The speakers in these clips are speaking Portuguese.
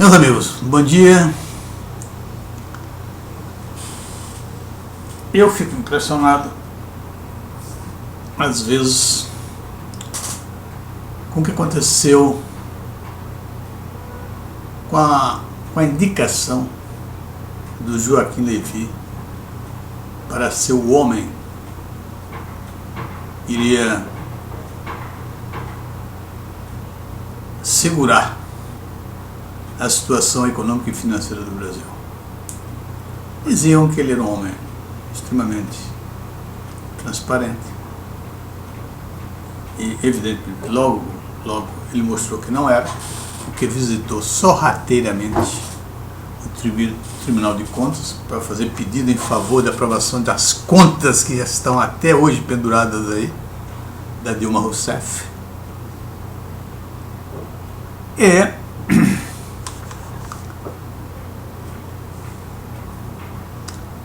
Meus amigos, bom dia. Eu fico impressionado, às vezes, com o que aconteceu com a indicação do Joaquim Levy para ser o homem que iria segurar a situação econômica e financeira do Brasil. Diziam que ele era um homem extremamente transparente e, evidentemente, logo ele mostrou que não era, porque visitou sorrateiramente o Tribunal de Contas para fazer pedido em favor da aprovação das contas que já estão até hoje penduradas aí, da Dilma Rousseff.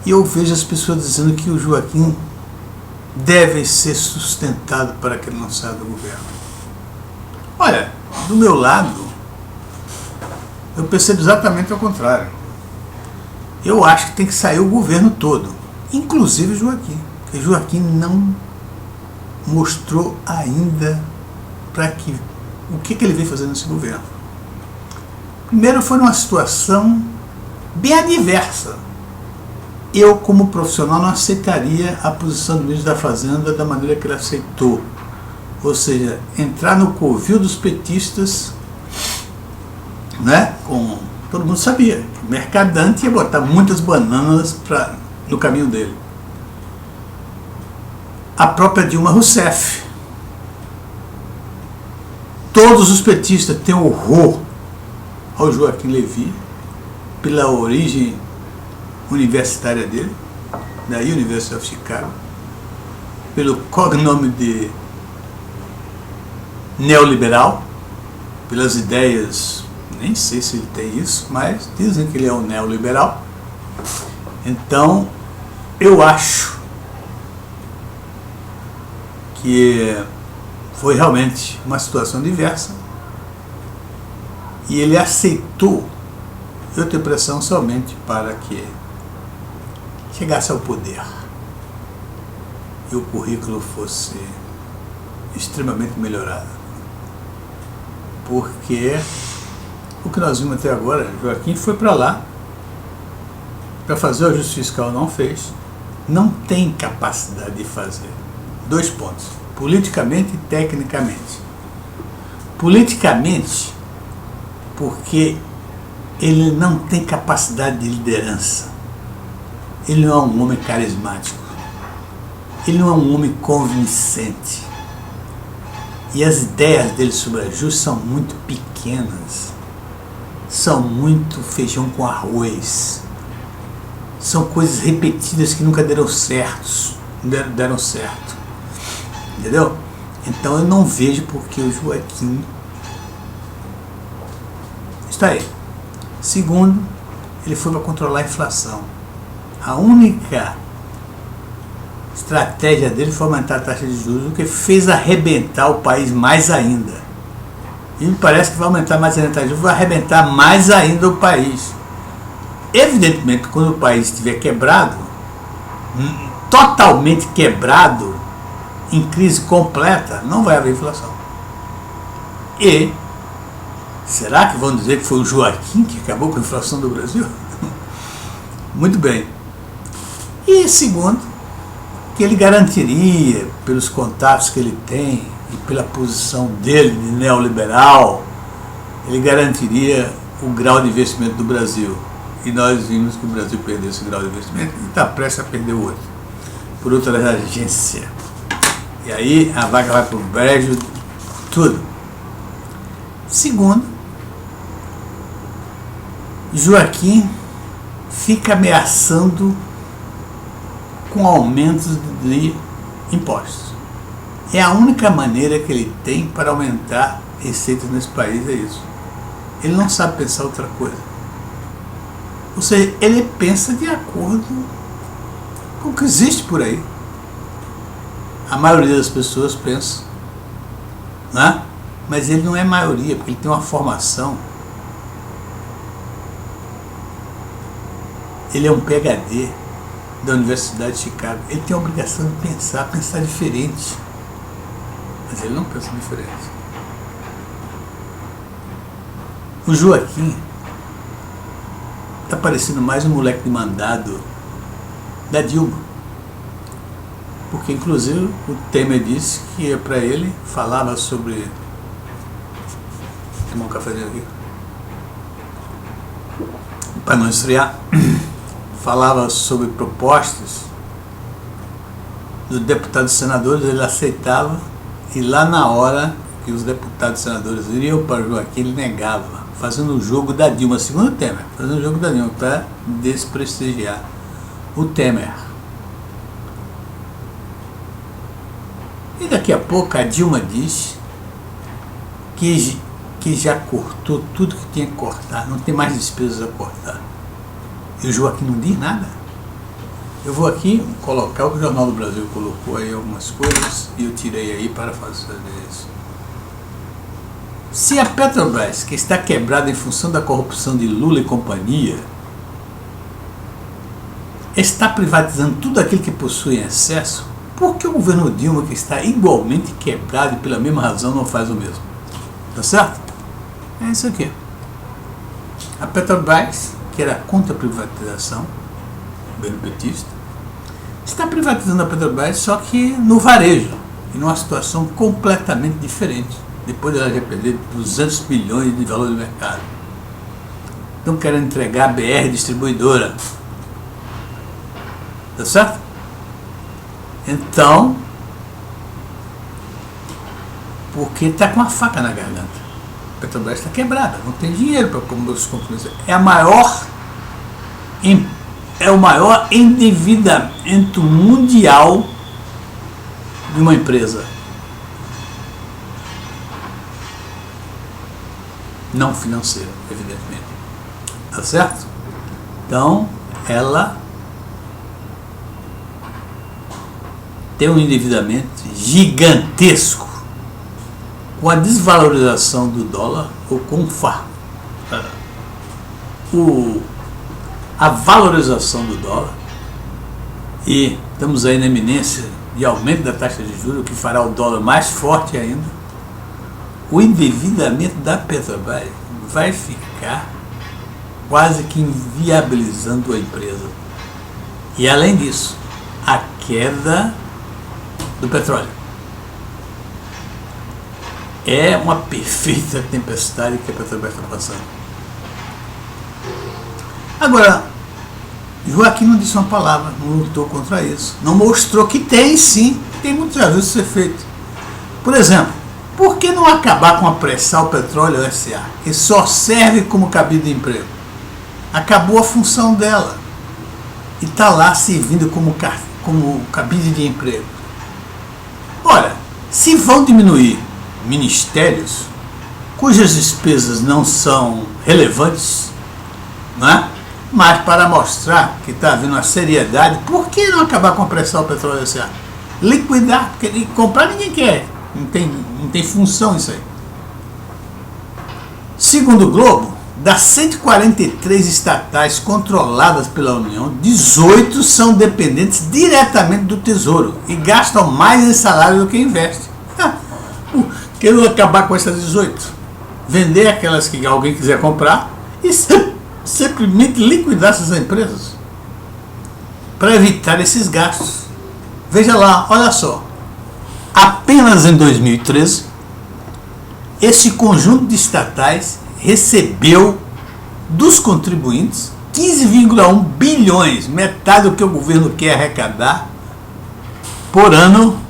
E eu vejo as pessoas dizendo que o Joaquim deve ser sustentado para que ele não saia do governo. Olha, do meu lado, eu percebo exatamente ao contrário. Eu acho que tem que sair o governo todo, inclusive o Joaquim. Porque Joaquim não mostrou ainda o que ele veio fazer nesse governo. Primeiro, foi numa situação bem adversa. Eu, como profissional, não aceitaria a posição do ministro da Fazenda da maneira que ele aceitou. Ou seja, entrar no covil dos petistas, né? Todo mundo sabia que o mercadante ia botar muitas bananas no caminho dele. A própria Dilma Rousseff. Todos os petistas têm horror ao Joaquim Levy pela origem universitária dele, da University of Chicago, pelo cognome de neoliberal, pelas ideias, nem sei se ele tem isso, mas dizem que ele é um neoliberal. Então, eu acho que foi realmente uma situação diversa e ele aceitou, eu tenho pressão, somente para que chegasse ao poder e o currículo fosse extremamente melhorado. Porque o que nós vimos até agora, Joaquim foi para lá para fazer o ajuste fiscal, não fez, não tem capacidade de fazer. 2 pontos, politicamente e tecnicamente. Politicamente, porque ele não tem capacidade de liderança. Ele não é um homem carismático. Ele não é um homem convincente. E as ideias dele sobre ajuste são muito pequenas. São muito feijão com arroz. São coisas repetidas que nunca deram certo. Entendeu? Então eu não vejo porque o Joaquim está aí. Segundo, ele foi para controlar a inflação. A única estratégia dele foi aumentar a taxa de juros, o que fez arrebentar o país mais ainda. E me parece que vai aumentar mais ainda a taxa de juros, vai arrebentar mais ainda o país. Evidentemente, quando o país estiver quebrado, totalmente quebrado, em crise completa, não vai haver inflação. E será que vão dizer que foi o Joaquim que acabou com a inflação do Brasil? Muito bem. E segundo, que ele garantiria, pelos contatos que ele tem e pela posição dele de neoliberal, ele garantiria o grau de investimento do Brasil. E nós vimos que o Brasil perdeu esse grau de investimento e está prestes a perder o outro, por outra agência. E aí a vaca vai para o brejo, tudo. Segundo, Joaquim fica ameaçando com aumentos de impostos. É a única maneira que ele tem para aumentar receitas nesse país, é isso. Ele não sabe pensar outra coisa. Ou seja, ele pensa de acordo com o que existe por aí. A maioria das pessoas pensa, né? Mas ele não é maioria, porque ele tem uma formação Ele é um PhD da Universidade de Chicago. Ele tem a obrigação de pensar diferente. Mas ele não pensa diferente. O Joaquim está parecendo mais um moleque de mandado da Dilma. Porque, inclusive, o Temer disse que para ele falava sobre... Tomar um cafezinho aqui. Para não esfriar. Falava sobre propostas dos deputados e senadores, ele aceitava, e lá na hora que os deputados e senadores iriam para o Joaquim, ele negava, fazendo o jogo da Dilma, segundo o Temer, fazendo o jogo da Dilma para desprestigiar o Temer. E daqui a pouco a Dilma diz que já cortou tudo que tinha que cortar, não tem mais despesas a cortar. E o Joaquim não diz nada. Eu vou aqui colocar o que o Jornal do Brasil colocou aí algumas coisas e eu tirei aí para fazer isso. Se a Petrobras, que está quebrada em função da corrupção de Lula e companhia, está privatizando tudo aquilo que possui em excesso, por que o governo Dilma, que está igualmente quebrado e pela mesma razão, não faz o mesmo? Tá certo? É isso aqui. A Petrobras, que era contra a privatização, governo petista, está privatizando a Petrobras, só que no varejo, e numa situação completamente diferente, depois de ela já perder 200 bilhões de valor de mercado. Estão querendo entregar a BR distribuidora. Tá certo? Então, porque está com a faca na garganta. A Petrobras está quebrada, não tem dinheiro para comer os compromissos. É o maior endividamento mundial de uma empresa. Não financeira, evidentemente. Tá certo? Então, ela tem um endividamento gigantesco. Com a desvalorização do dólar, ou com a valorização do dólar, e estamos aí na iminência de aumento da taxa de juros, o que fará o dólar mais forte ainda, o endividamento da Petrobras vai ficar quase que inviabilizando a empresa. E além disso, a queda do petróleo. É uma perfeita tempestade que a Petrobras está passando. Agora, Joaquim não disse uma palavra, não lutou contra isso. Não mostrou que tem sim, tem muitos ajustes a ser feito. Por exemplo, por que não acabar com a Pré-Sal Petróleo S.A., que só serve como cabide de emprego? Acabou a função dela. E está lá servindo como cabide de emprego. Ora, se vão diminuir ministérios cujas despesas não são relevantes, não é? Mas para mostrar que está havendo uma seriedade, por que não acabar com a Pré-Sal Petróleo S.A.? Liquidar, porque comprar ninguém quer, não tem função isso aí. Segundo o Globo, das 143 estatais controladas pela União, 18 são dependentes diretamente do Tesouro e gastam mais em salário do que investem. Quero acabar com essas 18, vender aquelas que alguém quiser comprar e simplesmente liquidar essas empresas para evitar esses gastos. Veja lá, olha só, apenas em 2013 esse conjunto de estatais recebeu dos contribuintes 15,1 bilhões, metade do que o governo quer arrecadar por ano.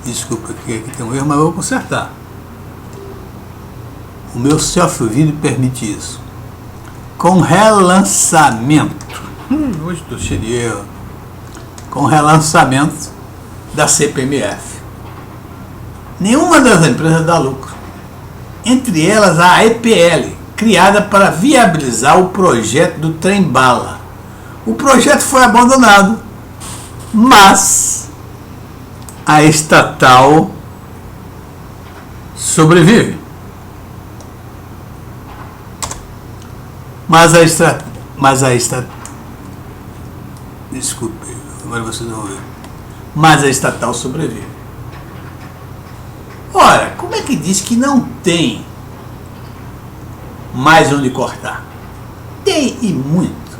Desculpa, aqui tem um erro, mas eu vou consertar. O meu self-vídeo permite isso. Com relançamento. Hoje estou cheio de erro. Com relançamento da CPMF. Nenhuma das empresas dá lucro. Entre elas a EPL, criada para viabilizar o projeto do trem-bala. O projeto foi abandonado, mas a estatal sobrevive. Mas Mas aí está. Desculpe, agora vocês vão ver. Mas a estatal sobrevive. Ora, como é que diz que não tem mais onde cortar? Tem e muito.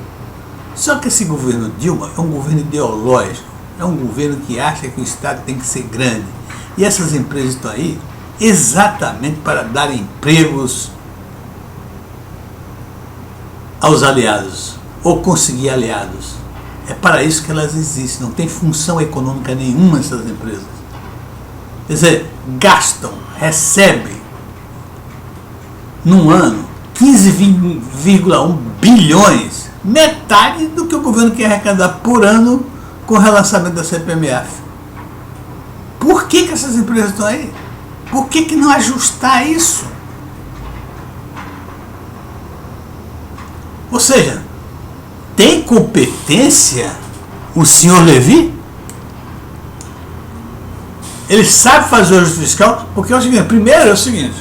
Só que esse governo Dilma é um governo ideológico, é um governo que acha que o Estado tem que ser grande. E essas empresas estão aí exatamente para dar empregos aos aliados, ou conseguir aliados. É para isso que elas existem, não tem função econômica nenhuma essas empresas. Quer dizer, gastam, recebem, num ano, 15,1 bilhões, metade do que o governo quer arrecadar por ano com o relançamento da CPMF. Por que essas empresas estão aí? Por que não ajustar isso? Ou seja, tem competência o senhor Levi? Ele sabe fazer o ajuste fiscal? Porque é o seguinte, primeiro é o seguinte,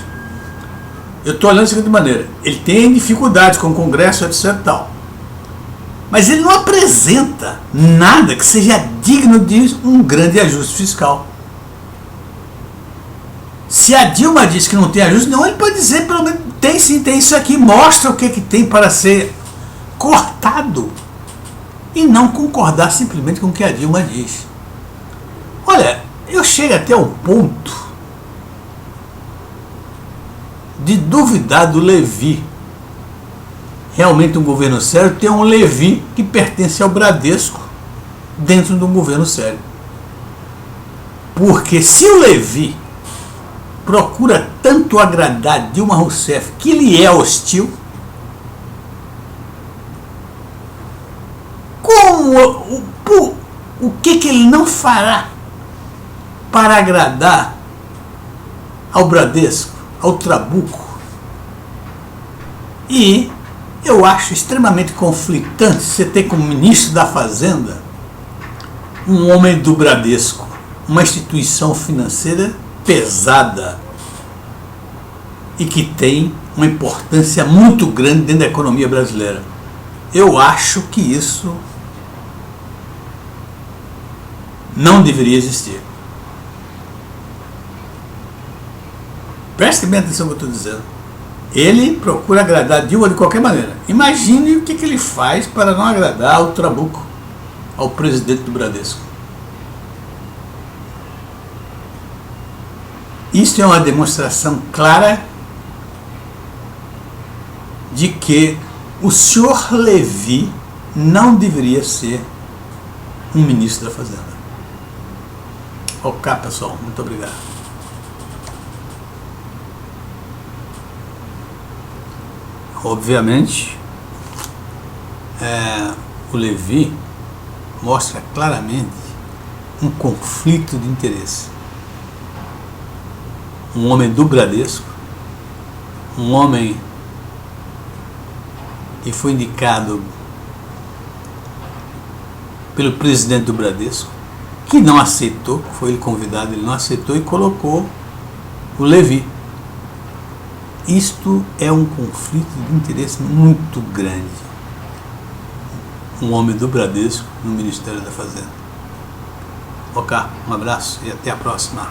eu estou olhando da seguinte maneira, ele tem dificuldades com o Congresso, etc. Tal, mas ele não apresenta nada que seja digno de um grande ajuste fiscal. Se a Dilma diz que não tem ajuste, não, ele pode dizer, pelo menos, tem sim, tem isso aqui, mostra o que tem para ser cortado. E não concordar simplesmente com o que a Dilma diz. Olha, eu chego até ao ponto de duvidar do Levi. Realmente um governo sério tem um Levi que pertence ao Bradesco dentro de um governo sério. Porque se o Levi procura tanto agradar Dilma Rousseff que lhe é hostil, o que ele não fará para agradar ao Bradesco, ao Trabuco? E eu acho extremamente conflitante você ter como ministro da Fazenda um homem do Bradesco, uma instituição financeira pesada e que tem uma importância muito grande dentro da economia brasileira. Eu acho que isso não deveria existir. Preste bem atenção no que eu estou dizendo. Ele procura agradar Dilma de qualquer maneira. Imagine o que ele faz para não agradar ao Trabuco, ao presidente do Bradesco. Isso é uma demonstração clara de que o senhor Levi não deveria ser um ministro da Fazenda. Ok, pessoal, muito obrigado. Obviamente, o Levi mostra claramente um conflito de interesse. Um homem do Bradesco, um homem que foi indicado pelo presidente do Bradesco, que não aceitou, foi ele convidado, ele não aceitou e colocou o Levi. Isto é um conflito de interesse muito grande. Um homem do Bradesco no Ministério da Fazenda. Ok, um abraço e até a próxima.